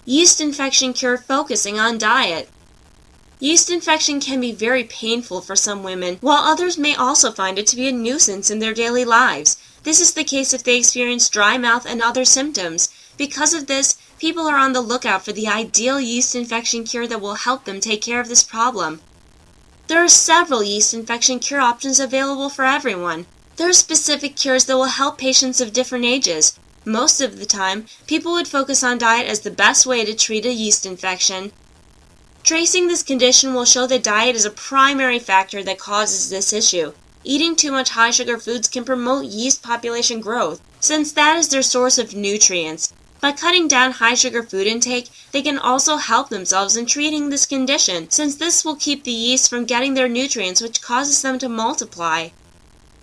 Yeast infection cure focusing on diet. Yeast infection can be very painful for some women, while others may also find it to be a nuisance in their daily lives. This is the case if they experience dry mouth and other symptoms. Because of this, people are on the lookout for the ideal yeast infection cure that will help them take care of this problem. There are several yeast infection cure options available for everyone. There are specific cures that will help patients of different ages. Most of the time, people would focus on diet as the best way to treat a yeast infection. Tracing this condition will show that diet is a primary factor that causes this issue. Eating too much high-sugar foods can promote yeast population growth, since that is their source of nutrients. By cutting down high-sugar food intake, they can also help themselves in treating this condition, since this will keep the yeast from getting their nutrients, which causes them to multiply.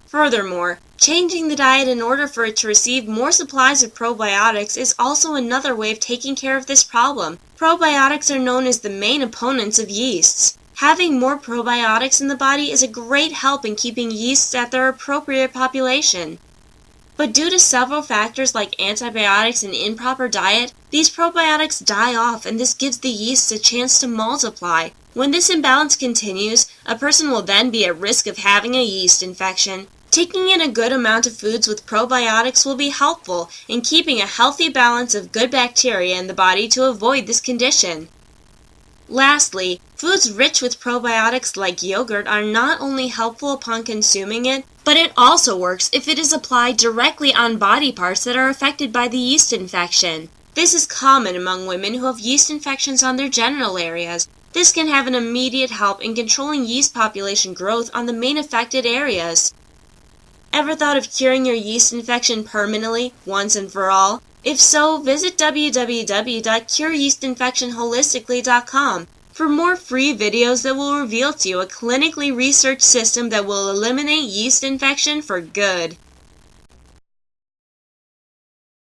Furthermore, changing the diet in order for it to receive more supplies of probiotics is also another way of taking care of this problem. Probiotics are known as the main opponents of yeasts. Having more probiotics in the body is a great help in keeping yeasts at their appropriate population. But due to several factors like antibiotics and improper diet, these probiotics die off, and this gives the yeasts a chance to multiply. When this imbalance continues, a person will then be at risk of having a yeast infection. Taking in a good amount of foods with probiotics will be helpful in keeping a healthy balance of good bacteria in the body to avoid this condition. Lastly, foods rich with probiotics like yogurt are not only helpful upon consuming it, but it also works if it is applied directly on body parts that are affected by the yeast infection. This is common among women who have yeast infections on their genital areas. This can have an immediate help in controlling yeast population growth on the main affected areas. Ever thought of curing your yeast infection permanently, once and for all? If so, visit www.cureyeastinfectionholistically.com for more free videos that will reveal to you a clinically researched system that will eliminate yeast infection for good.